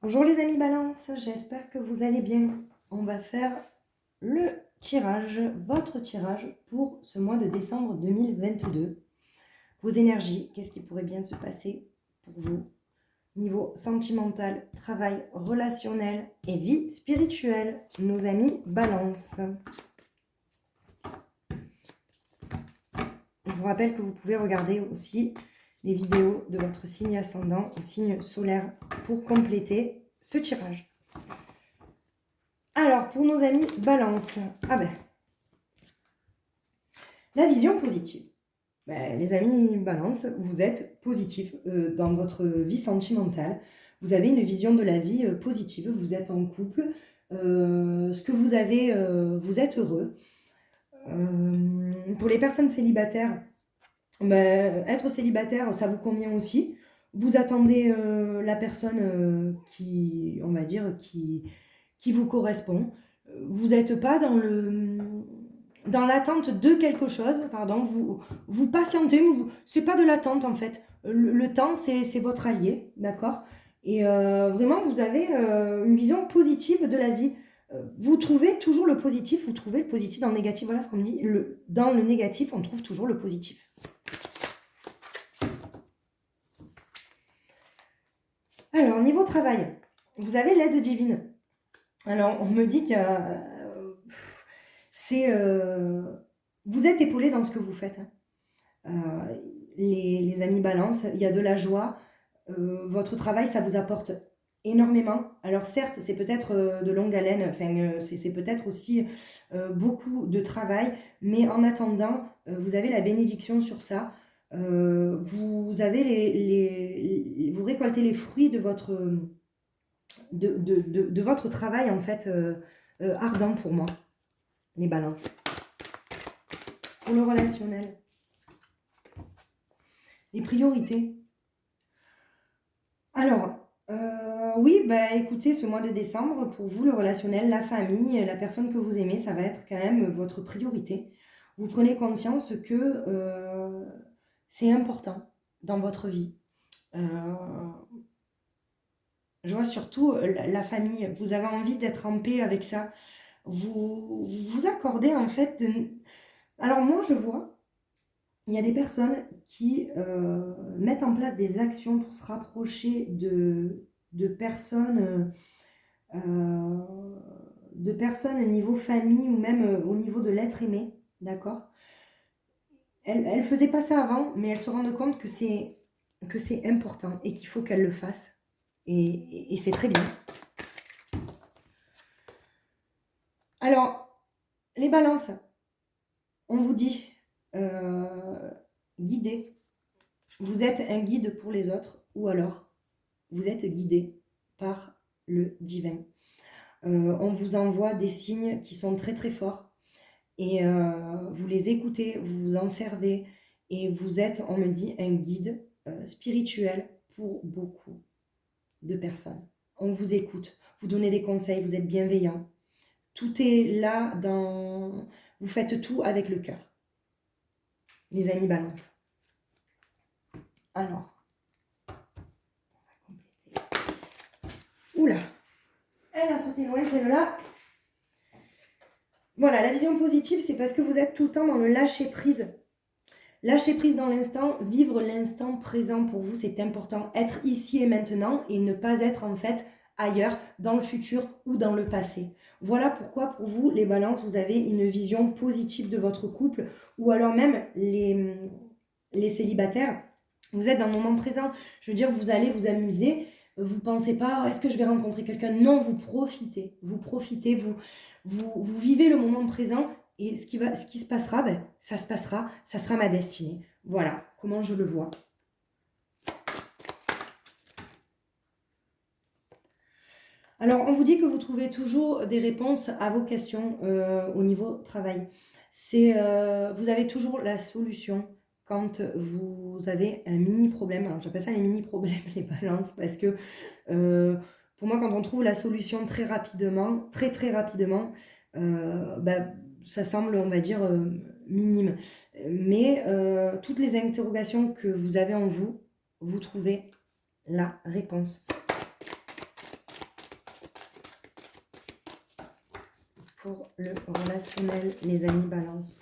Bonjour les amis Balance, j'espère que vous allez bien. On va faire le tirage, votre tirage pour ce mois de décembre 2022. Vos énergies, qu'est-ce qui pourrait bien se passer pour vous? Niveau sentimental, travail, relationnel et vie spirituelle, nos amis Balance. Je vous rappelle que vous pouvez regarder aussi les vidéos de votre signe ascendant ou signe solaire pour compléter ce tirage. Alors, pour nos amis Balance, la vision positive. Les amis Balance, vous êtes positifs dans votre vie sentimentale. Vous avez une vision de la vie positive. Vous êtes en couple. Ce que vous avez, vous êtes heureux. Pour les personnes célibataires, être célibataire, ça vous convient aussi. Vous attendez la personne qui, on va dire, qui vous correspond. Vous n'êtes pas dans l'attente de quelque chose, pardon, vous patientez, mais c'est pas de l'attente en fait. Le temps, c'est votre allié, d'accord? Et vraiment, vous avez une vision positive de la vie. Vous trouvez toujours le positif, vous trouvez le positif dans le négatif. Voilà ce qu'on me dit. Dans le négatif, on trouve toujours le positif. Alors, niveau travail, vous avez l'aide divine. Alors, on me dit que vous êtes épaulé dans ce que vous faites. Les amis Balance, il y a de la joie. Votre travail, ça vous apporte énormément. Alors certes, c'est peut-être de longue haleine, c'est peut-être aussi beaucoup de travail, mais en attendant, vous avez la bénédiction sur ça. Vous avez vous récoltez les fruits de votre travail en fait ardent pour moi, les Balances. Pour le relationnel, les priorités. Alors, oui, écoutez, ce mois de décembre, pour vous, le relationnel, la famille, la personne que vous aimez, ça va être quand même votre priorité. Vous prenez conscience que c'est important dans votre vie. Je vois surtout la famille. Vous avez envie d'être en paix avec ça. Vous accordez en fait... Alors moi, je vois, il y a des personnes qui mettent en place des actions pour se rapprocher de personnes au niveau famille ou même au niveau de l'être aimé, d'accord? Elle ne faisait pas ça avant, mais elle se rend compte que c'est important et qu'il faut qu'elle le fasse. Et c'est très bien. Alors, les Balances, on vous dit guidez. Vous êtes un guide pour les autres ou alors vous êtes guidé par le divin. On vous envoie des signes qui sont très très forts et vous les écoutez, vous vous en servez et vous êtes, on me dit, un guide spirituel pour beaucoup de personnes. On vous écoute, vous donnez des conseils, vous êtes bienveillant. Tout est là dans... Vous faites tout avec le cœur. Les amis Balance. Alors, on va compléter. Oula, elle a sauté loin celle-là. Voilà, la vision positive, c'est parce que vous êtes tout le temps dans le lâcher-prise. Lâcher-prise dans l'instant, vivre l'instant présent pour vous, c'est important. Être ici et maintenant et ne pas être en fait ailleurs, dans le futur ou dans le passé. Voilà pourquoi pour vous, les Balances, vous avez une vision positive de votre couple ou alors même les célibataires. Vous êtes dans le moment présent. Je veux dire, vous allez vous amuser. Vous pensez pas, oh, est-ce que je vais rencontrer quelqu'un? Non, vous profitez. Vous profitez, vous vivez le moment présent. Et ce qui se passera, ça se passera. Ça sera ma destinée. Voilà comment je le vois. Alors, on vous dit que vous trouvez toujours des réponses à vos questions au niveau travail. Vous avez toujours la solution quand vous avez un mini-problème. Alors, j'appelle ça les mini-problèmes, les Balances, parce que pour moi, quand on trouve la solution très rapidement, très très rapidement, ça semble, on va dire, minime. Mais toutes les interrogations que vous avez en vous, vous trouvez la réponse. pour le relationnel, les amis balance.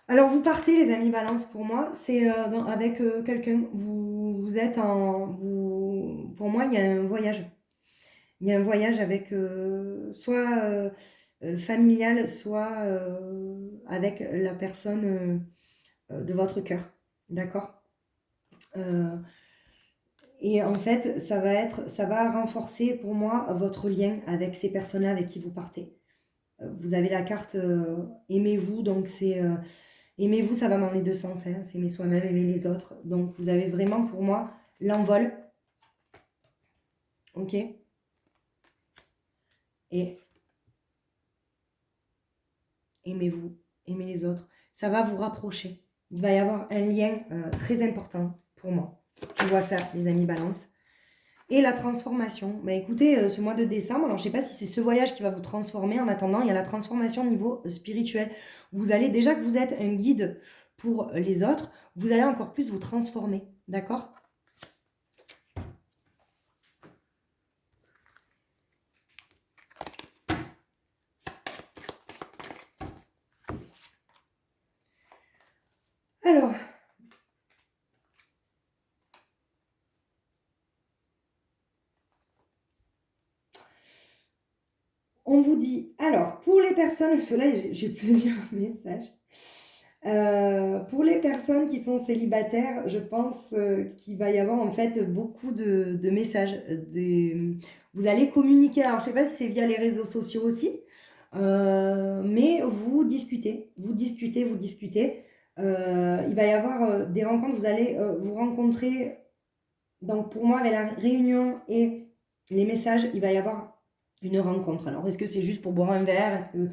Alors, vous partez, les amis balance, pour moi, c'est avec quelqu'un. Vous êtes en... pour moi, il y a un voyage. Il y a un voyage avec soit familial, soit avec la personne de votre cœur. D'accord? Et en fait, ça va renforcer pour moi votre lien avec ces personnes-là avec qui vous partez. Vous avez la carte aimez-vous, donc c'est aimez-vous, ça va dans les deux sens, hein, c'est aimer soi-même, aimer les autres. Donc vous avez vraiment pour moi l'envol. Ok? Et aimez-vous, aimez les autres. Ça va vous rapprocher. Il va y avoir un lien très important pour moi. Je vois ça, les amis balance. Et la transformation. Bah, écoutez, ce mois de décembre, alors je ne sais pas si c'est ce voyage qui va vous transformer. En attendant, il y a la transformation au niveau spirituel. Vous allez, déjà que vous êtes un guide pour les autres, vous allez encore plus vous transformer. D'accord? Alors, on vous dit, alors, pour les personnes, parce que là, j'ai plusieurs messages. Pour les personnes qui sont célibataires, je pense qu'il va y avoir en fait beaucoup de messages. Vous allez communiquer, alors je ne sais pas si c'est via les réseaux sociaux aussi, mais vous discutez, vous discutez, vous discutez. Il va y avoir des rencontres, vous allez vous rencontrer. Donc pour moi, avec la réunion et les messages, il va y avoir une rencontre. Alors est-ce que c'est juste pour boire un verre? Est-ce que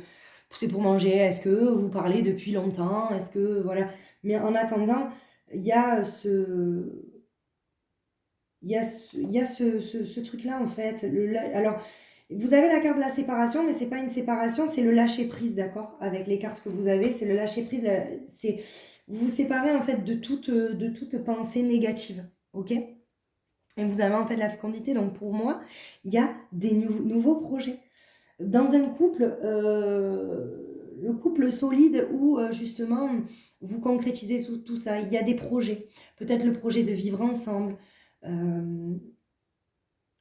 c'est pour manger? Est-ce que vous parlez depuis longtemps? Est-ce que voilà. Mais en attendant, il y a ce truc-là en fait. Alors, vous avez la carte de la séparation, mais c'est pas une séparation, c'est le lâcher prise, d'accord? Avec les cartes que vous avez, c'est le lâcher prise. C'est vous vous séparez en fait de toute pensée négative, ok? Et vous avez en fait la fécondité. Donc pour moi, il y a des nouveaux projets. Dans un couple, le couple solide où justement vous concrétisez tout ça, il y a des projets. Peut-être le projet de vivre ensemble.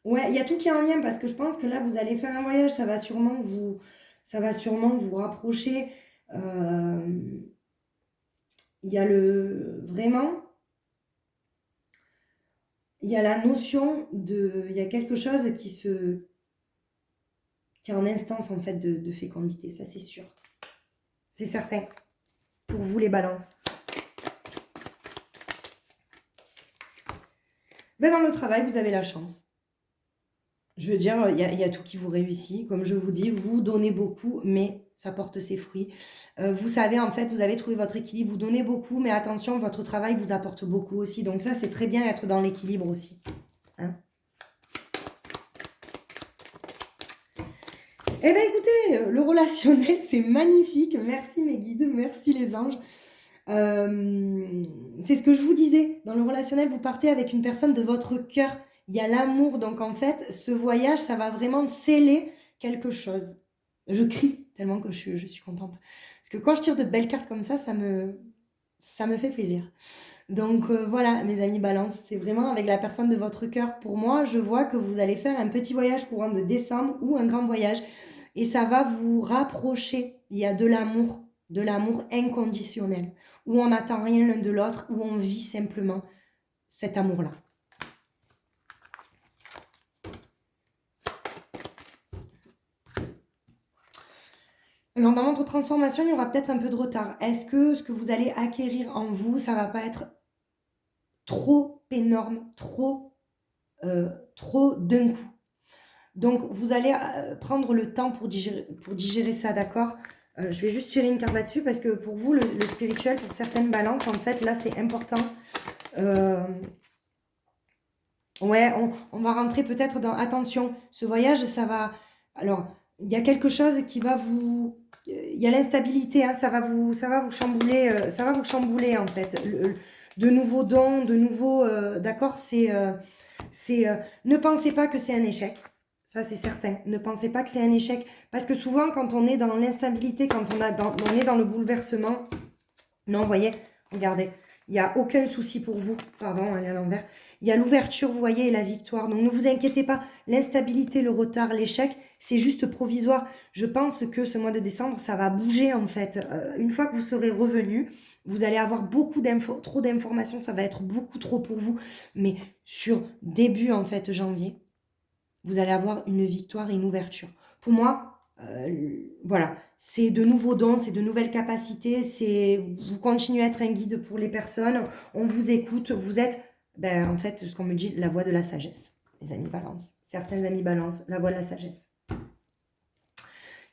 Ouais, il y a tout qui est en lien parce que je pense que là, vous allez faire un voyage, ça va sûrement vous rapprocher. Il y a vraiment, il y a la notion il y a quelque chose qui est en instance en fait de fécondité, ça c'est sûr. C'est certain. Pour vous les balances. Ben, dans le travail, vous avez la chance. Je veux dire, il y a tout qui vous réussit. Comme je vous dis, vous donnez beaucoup, mais ça porte ses fruits. Vous savez, en fait, vous avez trouvé votre équilibre. Vous donnez beaucoup, mais attention, votre travail vous apporte beaucoup aussi. Donc ça, c'est très bien être dans l'équilibre aussi. Hein? Eh bien, écoutez, le relationnel, c'est magnifique. Merci mes guides, merci les anges. C'est ce que je vous disais. Dans le relationnel, vous partez avec une personne de votre cœur. Il y a l'amour. Donc, en fait, ce voyage, ça va vraiment sceller quelque chose. Je crie tellement que je suis contente. Parce que quand je tire de belles cartes comme ça me fait plaisir. Donc, voilà, mes amis balance. C'est vraiment avec la personne de votre cœur. Pour moi, je vois que vous allez faire un petit voyage courant de décembre ou un grand voyage. Et ça va vous rapprocher. Il y a de l'amour inconditionnel, où on n'attend rien l'un de l'autre, où on vit simplement cet amour-là. Alors, dans votre transformation, il y aura peut-être un peu de retard. Est-ce que ce que vous allez acquérir en vous, ça va pas être trop énorme, trop d'un coup? Donc, vous allez prendre le temps pour digérer ça, d'accord? Je vais juste tirer une carte là-dessus parce que pour vous, le spirituel, pour certaines balances, en fait, là, c'est important. Ouais, on va rentrer peut-être dans... Attention, ce voyage, ça va... Alors, il y a quelque chose qui va vous... Il y a l'instabilité, hein, ça va vous chambouler, en fait. De nouveaux dons, de nouveaux... D'accord, c'est... C'est ne pensez pas que c'est un échec. Ça, c'est certain. Ne pensez pas que c'est un échec. Parce que souvent, quand on est dans l'instabilité, quand on est dans le bouleversement, non, vous voyez, regardez, il n'y a aucun souci pour vous. Pardon, elle est à l'envers. Il y a l'ouverture, vous voyez, et la victoire. Donc, ne vous inquiétez pas. L'instabilité, le retard, l'échec, c'est juste provisoire. Je pense que ce mois de décembre, ça va bouger, en fait. Une fois que vous serez revenu, vous allez avoir trop d'informations. Ça va être beaucoup trop pour vous. Mais sur début, en fait, janvier, vous allez avoir une victoire et une ouverture. Pour moi, voilà, c'est de nouveaux dons, c'est de nouvelles capacités, vous continuez à être un guide pour les personnes, on vous écoute, vous êtes, en fait, ce qu'on me dit, la voix de la sagesse, les amis balance. Certains amis balance, la voix de la sagesse.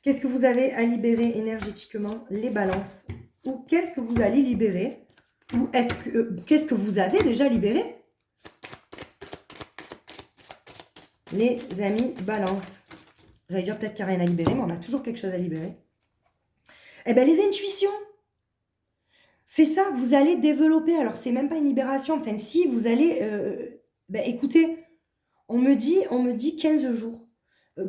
Qu'est-ce que vous avez à libérer énergétiquement, les balances? Ou qu'est-ce que vous allez libérer? Ou qu'est-ce que vous avez déjà libéré? Les amis balance. J'allais dire peut-être qu'il n'y a rien à libérer, mais on a toujours quelque chose à libérer. Eh bien, les intuitions. C'est ça, vous allez développer. Alors, c'est même pas une libération. Enfin, si, vous allez... écoutez, on me dit 15 jours.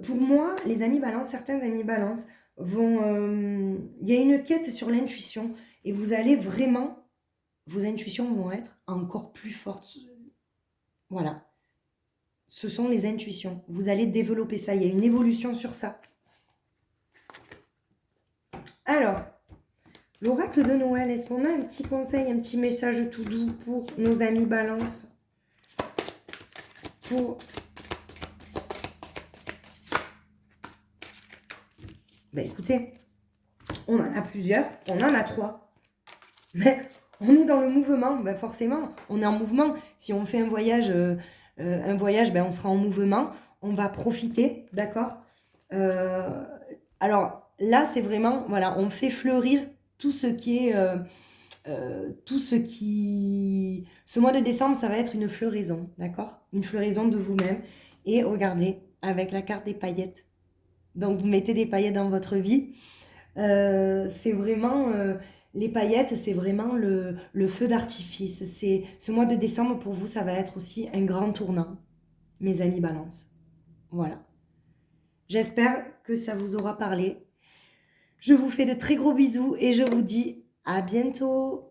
Pour moi, les amis balance, certains amis balance vont... Il y a une quête sur l'intuition. Et vous allez vraiment... Vos intuitions vont être encore plus fortes. Voilà. Ce sont les intuitions. Vous allez développer ça. Il y a une évolution sur ça. Alors, l'oracle de Noël, est-ce qu'on a un petit conseil, un petit message tout doux pour nos amis balance? Écoutez, on en a plusieurs, on en a 3. Mais on est dans le mouvement, forcément, on est en mouvement. Si on fait un voyage, on sera en mouvement, on va profiter, d'accord? Alors là, c'est vraiment, voilà, on fait fleurir tout ce qui est... Ce mois de décembre, ça va être une floraison, d'accord? Une floraison de vous-même. Et regardez, avec la carte des paillettes. Donc, vous mettez des paillettes dans votre vie. C'est vraiment... les paillettes, c'est vraiment le feu d'artifice. Ce mois de décembre, pour vous, ça va être aussi un grand tournant, mes amis balance. Voilà. J'espère que ça vous aura parlé. Je vous fais de très gros bisous et je vous dis à bientôt.